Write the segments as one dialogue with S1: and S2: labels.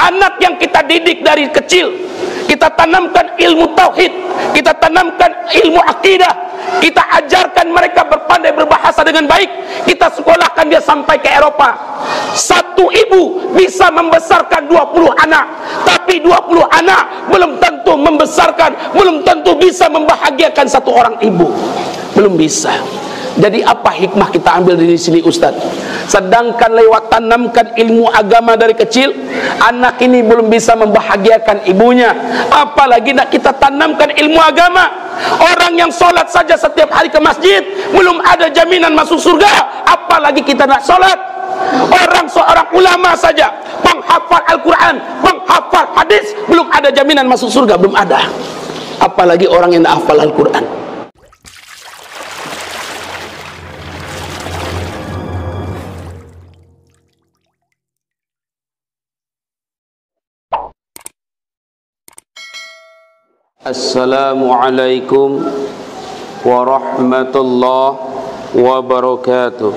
S1: Anak yang kita didik dari kecil, kita tanamkan ilmu tauhid, kita tanamkan ilmu akidah, kita ajarkan mereka berpandai berbahasa dengan baik, kita sekolahkan dia sampai ke Eropa. Satu ibu bisa membesarkan 20 anak, tapi 20 anak belum tentu membesarkan, belum tentu bisa membahagiakan satu orang ibu. Belum bisa. Jadi apa hikmah kita ambil dari sini, Ustaz? Sedangkan lewat tanamkan ilmu agama dari kecil, anak ini belum bisa membahagiakan ibunya, apalagi nak kita tanamkan ilmu agama. Orang yang sholat saja setiap hari ke masjid belum ada jaminan masuk surga, apalagi kita nak sholat. Orang seorang ulama saja, penghafal Al-Quran, penghafal hadis, belum ada jaminan masuk surga, belum ada, apalagi orang yang nak hafal Al-Quran. Assalamualaikum warahmatullahi wabarakatuh.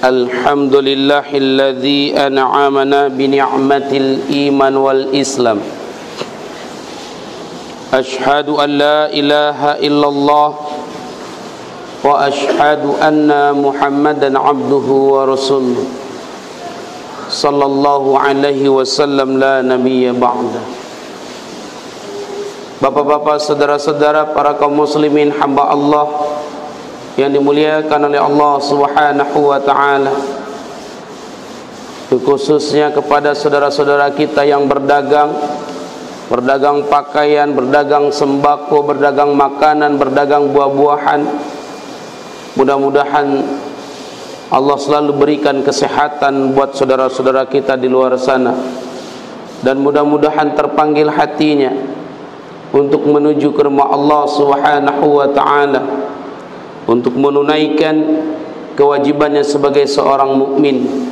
S1: Alhamdulillahilladzi an'amana bi ni'matil iman wal islam. Ashhadu an la ilaha illallah wa ashhadu anna Muhammadan abduhu wa rasuluh. Sallallahu alaihi wasallam, la nabiyya ba'da. Bapak-bapak, saudara-saudara, para kaum muslimin hamba Allah yang dimuliakan oleh Allah Subhanahu wa taala, khususnya kepada saudara-saudara kita yang berdagang pakaian, berdagang sembako, berdagang makanan, berdagang buah-buahan. Mudah-mudahan Allah selalu berikan kesehatan buat saudara-saudara kita di luar sana, dan mudah-mudahan terpanggil hatinya untuk menuju ke rumah Allah Subhanahu wa taala, untuk menunaikan kewajibannya sebagai seorang mukmin.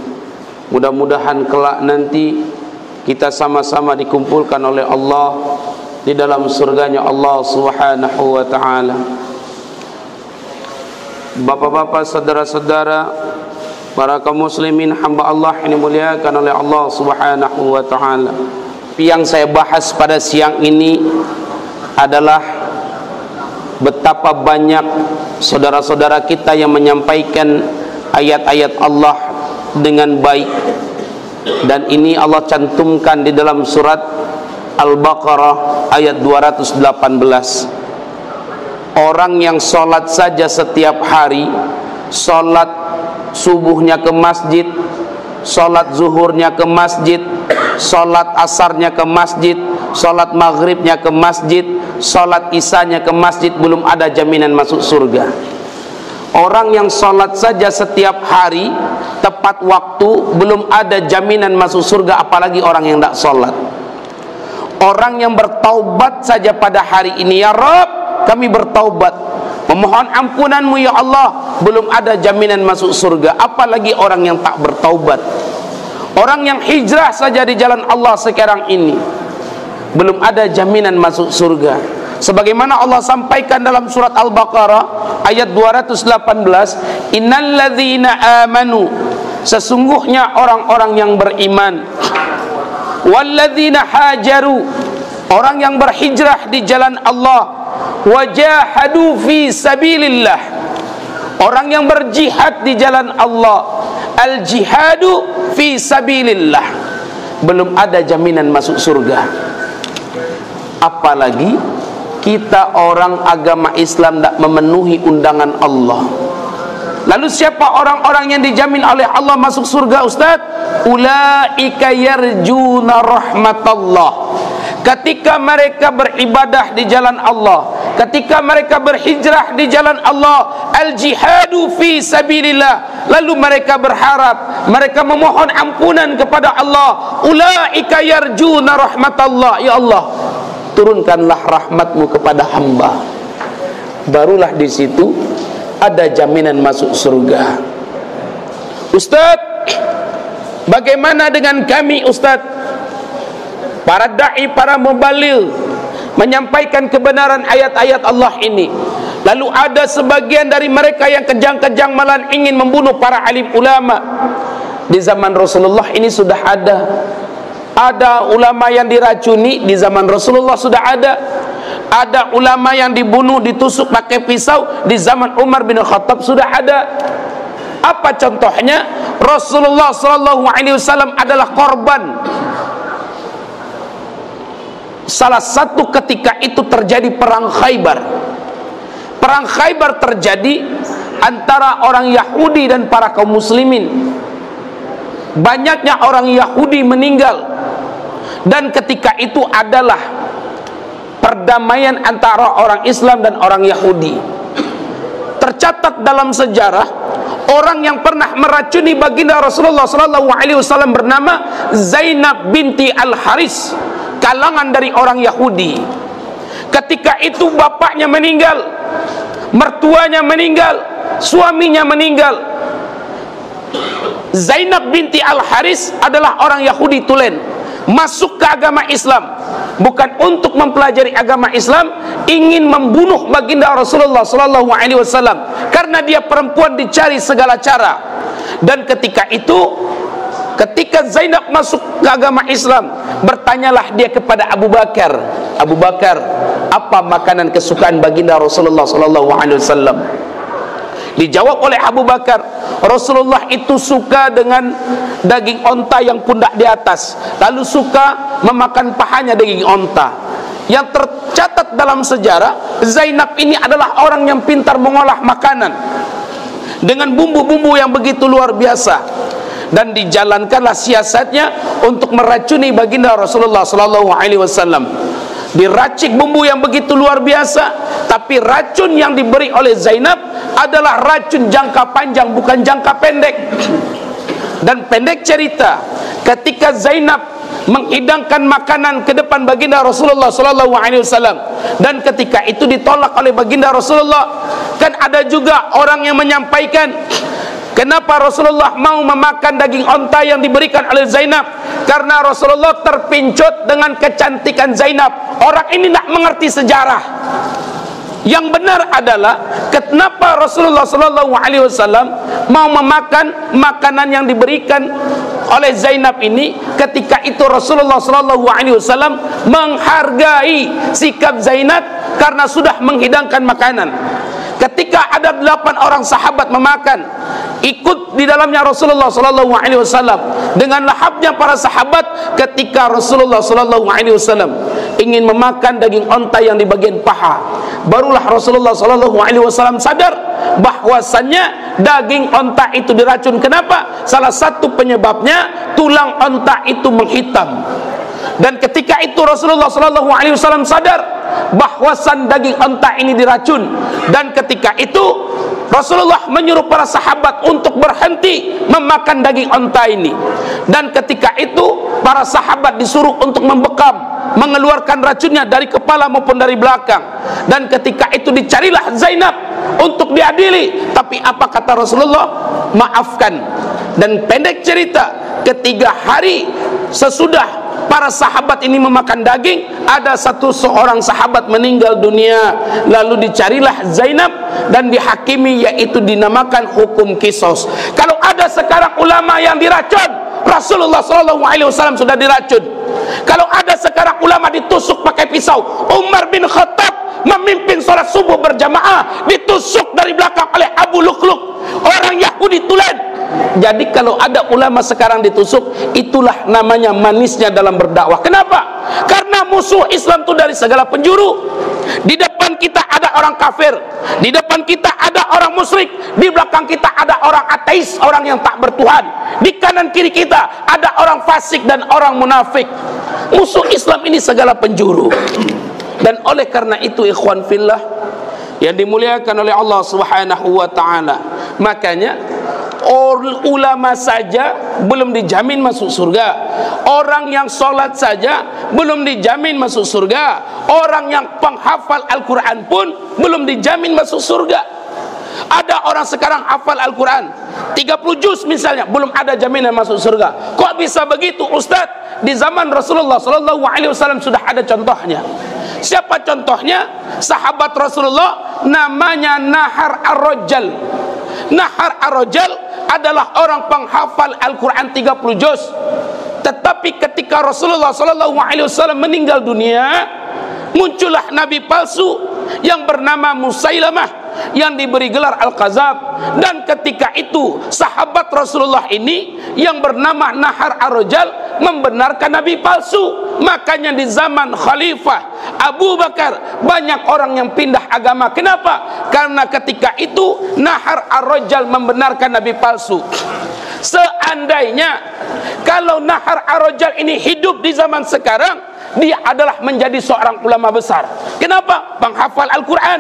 S1: Mudah-mudahan kelak nanti kita sama-sama dikumpulkan oleh Allah di dalam surganya Allah Subhanahu wa taala. Bapak-bapak, saudara-saudara, para kaum muslimin hamba Allah yang dimuliakan oleh Allah Subhanahu wa taala. Yang saya bahas pada siang ini adalah betapa banyak saudara-saudara kita yang menyampaikan ayat-ayat Allah dengan baik, dan ini Allah cantumkan di dalam surat Al-Baqarah ayat 218. Orang yang sholat saja setiap hari, sholat subuhnya ke masjid, sholat zuhurnya ke masjid, sholat asarnya ke masjid, sholat maghribnya ke masjid, sholat isanya ke masjid, belum ada jaminan masuk surga. Orang yang sholat saja setiap hari tepat waktu, belum ada jaminan masuk surga, apalagi orang yang tidak sholat. Orang yang bertaubat saja pada hari ini, ya Rabb, kami bertaubat, memohon ampunanmu ya Allah, belum ada jaminan masuk surga, apalagi orang yang tak bertaubat. Orang yang hijrah saja di jalan Allah sekarang ini, belum ada jaminan masuk surga. Sebagaimana Allah sampaikan dalam surat Al-Baqarah ayat 218, innalladzina amanu, sesungguhnya orang-orang yang beriman, walladzina hajaru, orang yang berhijrah di jalan Allah, wajahadu fi sabilillah, orang yang berjihad di jalan Allah, al-jihadu fi sabilillah, belum ada jaminan masuk surga. Apalagi kita orang agama Islam tidak memenuhi undangan Allah. Lalu siapa orang-orang yang dijamin oleh Allah masuk surga, Ustaz? Ulaika yarjuna rahmatallah. Ketika mereka beribadah di jalan Allah, ketika mereka berhijrah di jalan Allah, al-jihadu fi sabilillah, lalu mereka berharap, mereka memohon ampunan kepada Allah, ulaika yarjuna rahmatallah, ya Allah, turunkanlah rahmatmu kepada hamba. Barulah di situ ada jaminan masuk surga. Ustaz, bagaimana dengan kami, Ustaz? Para da'i, para muballigh menyampaikan kebenaran ayat-ayat Allah ini, Lalu ada sebagian dari mereka yang kejang-kejang malah ingin membunuh para alim ulama. Di zaman Rasulullah ini sudah ada. Ada ulama yang diracuni di zaman Rasulullah sudah ada. Ada ulama yang dibunuh, ditusuk pakai pisau di zaman Umar bin Khattab sudah ada. Apa contohnya? Rasulullah SAW adalah korban. Salah satu ketika itu terjadi perang Khaybar. Perang Khaybar terjadi antara orang Yahudi dan para kaum muslimin. Banyaknya orang Yahudi meninggal, dan ketika itu adalah perdamaian antara orang Islam dan orang Yahudi. Tercatat dalam sejarah, orang yang pernah meracuni baginda Rasulullah SAW bernama Zainab binti Al-Haris, kalangan dari orang Yahudi. Ketika itu bapaknya meninggal, mertuanya meninggal, suaminya meninggal. Zainab binti Al-Haris adalah orang Yahudi tulen, masuk ke agama Islam bukan untuk mempelajari agama Islam, ingin membunuh baginda Rasulullah SAW karena dia perempuan dicari segala cara. Dan ketika itu, ketika Zainab masuk ke agama Islam, bertanyalah dia kepada Abu Bakar, Abu Bakar, apa makanan kesukaan baginda Rasulullah SAW? Dijawab oleh Abu Bakar, Rasulullah itu suka dengan daging onta yang pundak di atas, lalu suka memakan pahanya daging onta. Yang tercatat dalam sejarah, Zainab ini adalah orang yang pintar mengolah makanan dengan bumbu-bumbu yang begitu luar biasa, dan dijalankanlah siasatnya untuk meracuni baginda Rasulullah SAW. Diracik bumbu yang begitu luar biasa, tapi racun yang diberi oleh Zainab adalah racun jangka panjang, bukan jangka pendek. Dan pendek cerita, ketika Zainab menghidangkan makanan ke depan baginda Rasulullah SAW, dan ketika itu ditolak oleh baginda Rasulullah, kan ada juga orang yang menyampaikan, kenapa Rasulullah mau memakan daging onta yang diberikan oleh Zainab? Karena Rasulullah terpincut dengan kecantikan Zainab. Orang ini tidak mengerti sejarah. Yang benar adalah, kenapa Rasulullah SAW mau memakan makanan yang diberikan oleh Zainab ini? Ketika itu Rasulullah SAW menghargai sikap Zainab karena sudah menghidangkan makanan. Ketika ada 8 orang sahabat memakan, ikut di dalamnya Rasulullah SAW dengan lahapnya para sahabat. Ketika Rasulullah SAW ingin memakan daging onta yang di bagian paha, barulah Rasulullah SAW sadar bahwasannya daging onta itu diracun. Kenapa? Salah satu penyebabnya tulang onta itu menghitam. Dan ketika itu Rasulullah SAW sadar bahwasan daging onta ini diracun, dan ketika itu Rasulullah menyuruh para sahabat untuk berhenti memakan daging onta ini. Dan ketika itu para sahabat disuruh untuk membekam, mengeluarkan racunnya dari kepala maupun dari belakang. Dan ketika itu dicarilah Zainab untuk diadili, tapi apa kata Rasulullah? Maafkan. Dan pendek cerita, 3 hari sesudah para sahabat ini memakan daging, ada seorang sahabat meninggal dunia. Lalu dicarilah Zainab dan dihakimi, yaitu dinamakan hukum kisos. Kalau ada sekarang ulama yang diracun, Rasulullah SAW sudah diracun. Kalau ada sekarang ulama ditusuk pakai pisau, Umar bin Khattab memimpin sholat subuh berjamaah, ditusuk dari belakang oleh Abu Lukluk, orang Yahudi tulen. Jadi kalau ada ulama sekarang ditusuk, itulah namanya manisnya dalam berdakwah. Kenapa? Karena musuh Islam itu dari segala penjuru. Di depan kita ada orang kafir, di depan kita ada orang musyrik, di belakang kita ada orang ateis, orang yang tak bertuhan, di kanan kiri kita ada orang fasik dan orang munafik. Musuh Islam ini segala penjuru. Dan oleh karena itu, ikhwan fillah yang dimuliakan oleh Allah Subhanahu wa taala, makanya ulama saja belum dijamin masuk surga. Orang yang sholat saja belum dijamin masuk surga. Orang yang penghafal Al-Quran pun belum dijamin masuk surga. Ada orang sekarang hafal Al-Quran 30 juz misalnya, belum ada jaminan masuk surga. Kok bisa begitu Ustaz? Di zaman Rasulullah SAW sudah ada contohnya. Siapa contohnya? Sahabat Rasulullah namanya Nahar Ar-Rajal. Nahar Ar-Rajal adalah orang penghafal Al-Quran 30 juz. Tetapi ketika Rasulullah SAW meninggal dunia, muncullah nabi palsu yang bernama Musailamah yang diberi gelar Al-Kazab. Dan ketika itu sahabat Rasulullah ini yang bernama Nahar Ar-Rajal membenarkan nabi palsu. Makanya di zaman Khalifah Abu Bakar banyak orang yang pindah agama. Kenapa? Karena ketika itu Nahar Ar-Rajal membenarkan nabi palsu. Seandainya kalau Nahar Ar-Rajal ini hidup di zaman sekarang, dia adalah menjadi seorang ulama besar. Kenapa? Penghafal Al-Quran,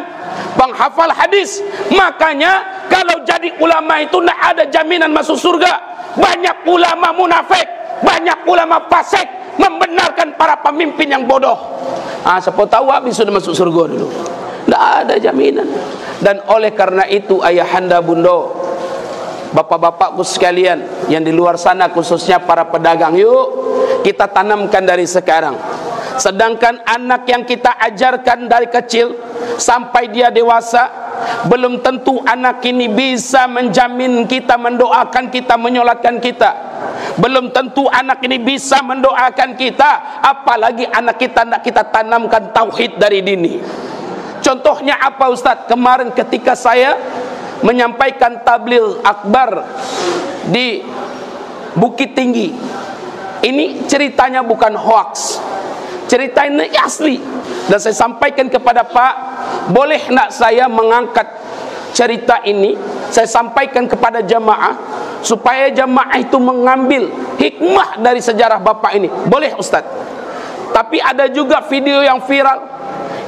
S1: penghafal hadis. Makanya kalau jadi ulama itu tidak ada jaminan masuk surga. Banyak ulama munafik, banyak ulama fasik membenarkan para pemimpin yang bodoh. Siapa tahu habis sudah masuk surga dulu. Tidak ada jaminan. Dan oleh karena itu ayahanda bunda, bapak-bapakku sekalian yang di luar sana, khususnya para pedagang, yuk kita tanamkan dari sekarang. Sedangkan anak yang kita ajarkan dari kecil sampai dia dewasa, belum tentu anak ini bisa menjamin kita, mendoakan kita, menyolatkan kita. Belum tentu anak ini bisa mendoakan kita, apalagi anak kita nak kita tanamkan tauhid dari dini. Contohnya apa Ustaz? Kemarin ketika saya menyampaikan tabligh akbar di Bukit Tinggi, ini ceritanya bukan hoax, cerita ini asli. Dan saya sampaikan kepada Pak, boleh nak saya mengangkat cerita ini, saya sampaikan kepada jamaah, supaya jamaah itu mengambil hikmah dari sejarah Bapak ini. Boleh Ustaz? Tapi ada juga video yang viral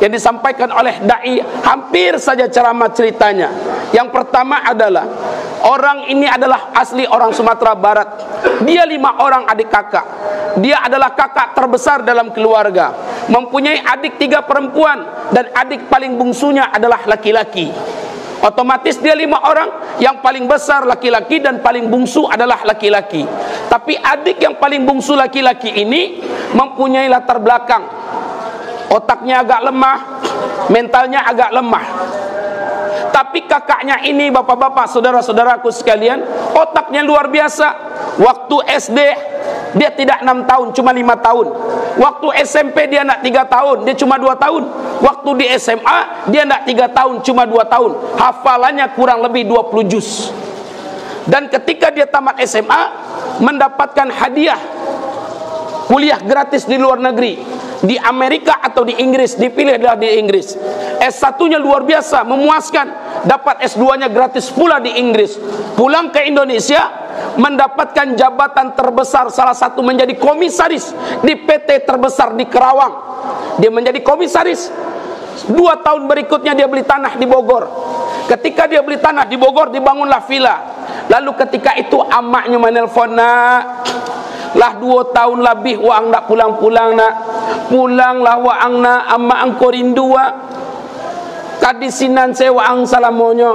S1: yang disampaikan oleh dai, hampir saja ceramah ceritanya. Yang pertama adalah orang ini adalah asli orang Sumatera Barat. Dia 5 orang adik kakak. Dia adalah kakak terbesar dalam keluarga, mempunyai adik 3 perempuan, dan adik paling bungsunya adalah laki-laki. Otomatis dia 5 orang, yang paling besar laki-laki dan paling bungsu adalah laki-laki. Tapi adik yang paling bungsu laki-laki ini mempunyai latar belakang, otaknya agak lemah, mentalnya agak lemah. Tapi kakaknya ini, bapak-bapak, saudara-saudaraku sekalian, otaknya luar biasa. Waktu SD dia tidak 6 tahun, cuma 5 tahun. Waktu SMP dia nak 3 tahun, dia cuma 2 tahun. Waktu di SMA dia nak 3 tahun, cuma 2 tahun. Hafalannya kurang lebih 20 juz. Dan ketika dia tamat SMA, mendapatkan hadiah kuliah gratis di luar negeri, di Amerika atau di Inggris. Dipilih adalah di Inggris. S1-nya luar biasa, memuaskan. Dapat S2-nya gratis pula di Inggris. Pulang ke Indonesia, mendapatkan jabatan terbesar, salah satu menjadi komisaris di PT terbesar di Kerawang. Dia menjadi komisaris. 2 tahun berikutnya dia beli tanah di Bogor. Ketika dia beli tanah di Bogor, dibangunlah villa. Lalu ketika itu amaknya menelpon, nak, lah 2 tahun lebih waang nak pulang-pulang nak. Pulanglah waang nak, amak angko rindu wak. Kadisinan saya waang salamonyo.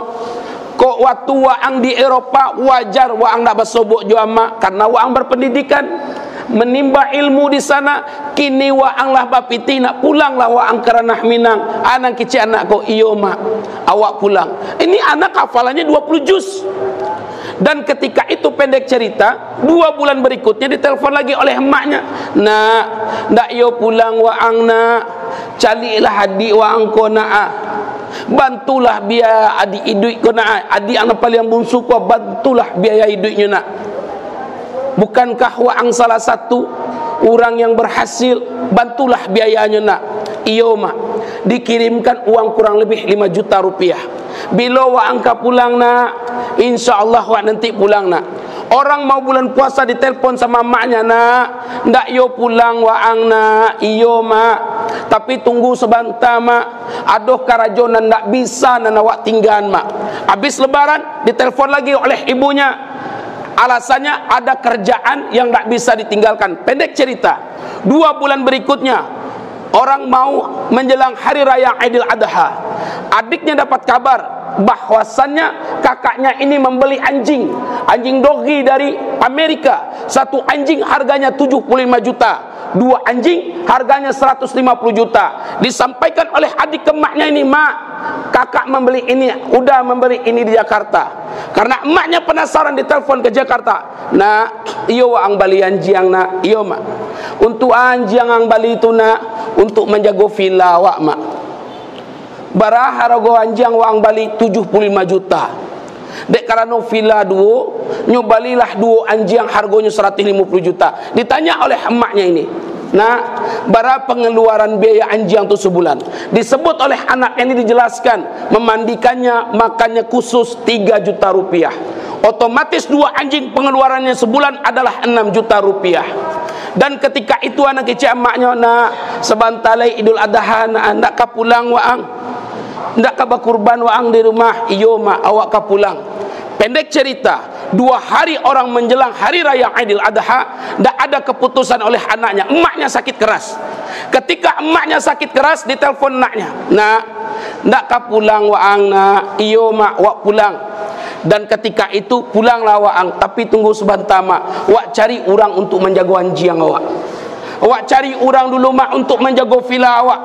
S1: Kok waktu waang di Eropa wajar waang nak bersobok jo amak, karena waang berpendidikan, menimba ilmu di sana. Kini waang lah bapiti nak pulanglah waang ke Ranah Minang. Anak kecil anak kau, iyo mak, awak pulang. Ini anak hafalannya 20 juz. Dan ketika itu pendek cerita, 2 bulan berikutnya ditelepon lagi oleh emaknya. Nak, ndak yo pulang waang nak, carilah adik waang ko nak, bantulah biaya adik hidup ko nak, adik anak paling bungsu ko, bantulah biaya hidupnya nak. Bukankah waang salah satu orang yang berhasil, bantulah biayanya nak. Iyo mak, dikirimkan uang kurang lebih 5 juta rupiah. Bila waang ka pulang nak, insyaallah wak nanti pulang nak. Orang mau bulan puasa ditelepon sama maknya, nak, ndak yo pulang waang nak. Iyo mak, tapi tunggu sebentar mak, aduh karajonan ndak bisa nana wak tinggal mak. Habis lebaran ditelepon lagi oleh ibunya, alasannya ada kerjaan yang ndak bisa ditinggalkan. Pendek cerita, 2 bulan berikutnya orang mau menjelang hari raya Idul Adha, adiknya dapat kabar bahwasannya kakaknya ini membeli anjing dogi dari Amerika. Satu anjing harganya 75 juta. 2 anjing harganya 150 juta. Disampaikan oleh adik ke emaknya ini, "Mak, kakak membeli ini, udah membeli ini di Jakarta." Karena emaknya penasaran, ditelepon ke Jakarta. "Nak, iyo ang bali anjing nak." "Iyo mak." "Untuk anjing ang bali itu nak, untuk menjaga villa wak mak. Bara harago anjing wang bali 75 juta. Dek karena villa 2, nyobalilah 2 anjing harganya 150 juta. Ditanya oleh emaknya ini, "Nah, bara pengeluaran biaya anjing itu sebulan?" Disebut oleh anak ini, dijelaskan memandikannya, makannya khusus 3 juta rupiah. Otomatis 2 anjing pengeluarannya sebulan adalah 6 juta rupiah. Dan ketika itu anak kecil emaknya, "Nak, sebentar lagi Idul Adha, nak ka pulang waang? Ndak ka berkurban waang di rumah?" "Iyo mak, awak ka pulang." Pendek cerita, 2 hari orang menjelang hari raya Idul Adha, ndak ada keputusan oleh anaknya. Emaknya sakit keras. Ketika emaknya sakit keras, ditelepon anaknya, "Nak, ndak ka pulang waang nak?" "Iyo mak, wak pulang." Dan ketika itu pulanglah waang, tapi tunggu sebentar mak, wak cari orang untuk menjaga anjing awak. Wak cari orang dulu mak untuk menjaga villa awak.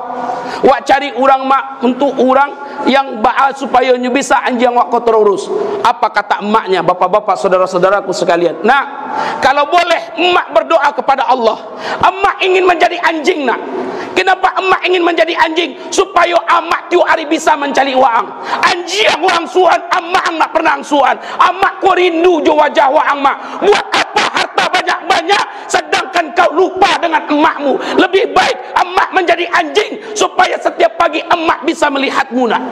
S1: Wak cari orang mak untuk orang yang supaya bisa anjing wak kau terurus. Apa kata emaknya? Bapak-bapak, saudara-saudaraku sekalian, "Nak, kalau boleh emak berdoa kepada Allah. Emak ingin menjadi anjing nak. Kenapa emak ingin menjadi anjing? Supaya emak tiap hari bisa mencari uang. Anjing uang suan, emak nak pernah suan. Emak ku rindu jo wajah uang mak. Buat apa harta banyak-banyak sedangkan kau lupa dengan emakmu? Lebih baik emak menjadi anjing supaya setiap pagi emak bisa melihatmu nak."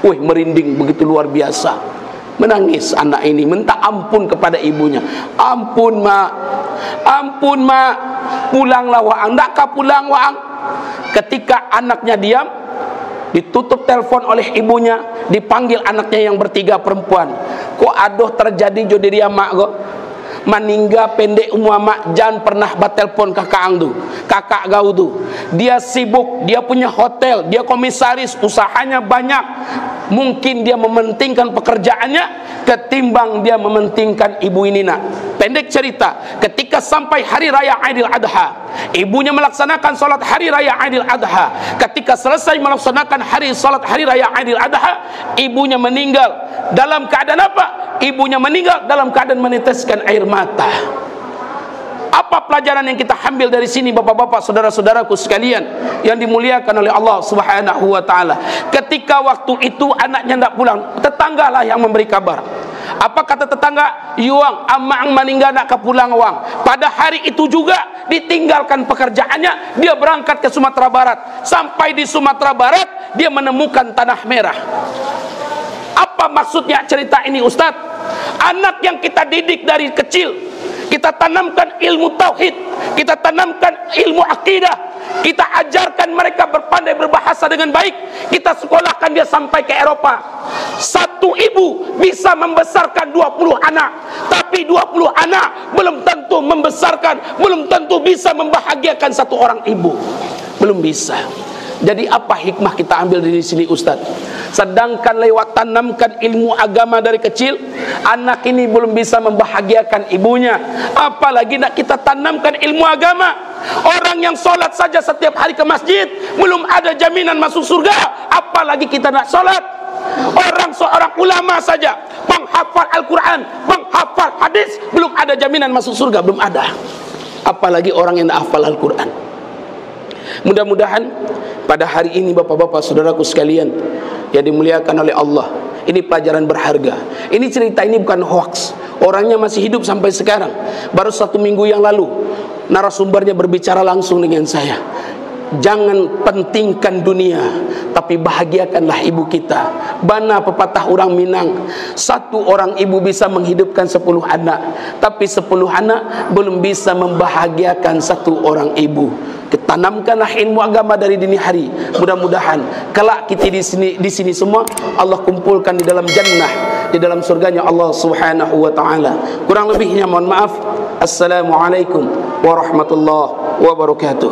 S1: Wih, merinding begitu luar biasa. Menangis anak ini, minta ampun kepada ibunya. "Ampun mak, ampun mak, pulanglah waang." "Ndak ka pulang waang." Ketika anaknya diam, ditutup telepon oleh ibunya, dipanggil anaknya yang bertiga perempuan. "Kok aduh terjadi jo diri mak kok? Maningga pendek umur mak, jangan pernah batelpon kakak tu, kakak gau tu. Dia sibuk, dia punya hotel, dia komisaris, usahanya banyak. Mungkin dia mementingkan pekerjaannya ketimbang dia mementingkan ibu ini nak." Pendek cerita, ketika sampai hari raya Idul Adha, ibunya melaksanakan salat hari raya Idul Adha. Ketika selesai melaksanakan salat hari raya Idul Adha, ibunya meninggal. Dalam keadaan apa? Ibunya meninggal dalam keadaan meneteskan air mata. Apa pelajaran yang kita ambil dari sini, bapak-bapak, saudara-saudaraku sekalian yang dimuliakan oleh Allah Subhanahu wa taala? Ketika waktu itu anaknya tidak pulang, tetanggalah yang memberi kabar. Apa kata tetangga? "Yuang, amang meninggal nak ke pulang wang." Pada hari itu juga ditinggalkan pekerjaannya, dia berangkat ke Sumatera Barat. Sampai di Sumatera Barat, dia menemukan tanah merah. Apa maksudnya cerita ini Ustadz? Anak yang kita didik dari kecil, kita tanamkan ilmu tauhid, kita tanamkan ilmu akidah, kita ajarkan mereka berpandai berbahasa dengan baik, kita sekolahkan dia sampai ke Eropa. Satu ibu bisa membesarkan 20 anak, tapi 20 anak belum tentu membesarkan, belum tentu bisa membahagiakan satu orang ibu. Belum bisa. Jadi apa hikmah kita ambil dari sini Ustaz? Sedangkan lewat tanamkan ilmu agama dari kecil, anak ini belum bisa membahagiakan ibunya, apalagi nak kita tanamkan ilmu agama. Orang yang sholat saja setiap hari ke masjid belum ada jaminan masuk surga, apalagi kita nak sholat. Orang seorang ulama saja penghafal Al-Quran, penghafal hadis, belum ada jaminan masuk surga, belum ada, apalagi orang yang hafal Al-Quran. Mudah-mudahan pada hari ini bapak-bapak saudaraku sekalian yang dimuliakan oleh Allah, ini pelajaran berharga. Ini cerita ini bukan hoax, orangnya masih hidup sampai sekarang. Baru 1 minggu yang lalu narasumbernya berbicara langsung dengan saya. Jangan pentingkan dunia, tapi bahagiakanlah ibu kita. Bana pepatah orang Minang, 1 orang ibu bisa menghidupkan 10 anak, tapi 10 anak belum bisa membahagiakan 1 orang ibu. Tanamkanlah ilmu agama dari dini hari. Mudah-mudahan kelak kita di sini semua Allah kumpulkan di dalam jannah, di dalam surganya Allah Subhanahu wa taala. Kurang lebihnya mohon maaf. Assalamualaikum warahmatullahi wabarakatuh.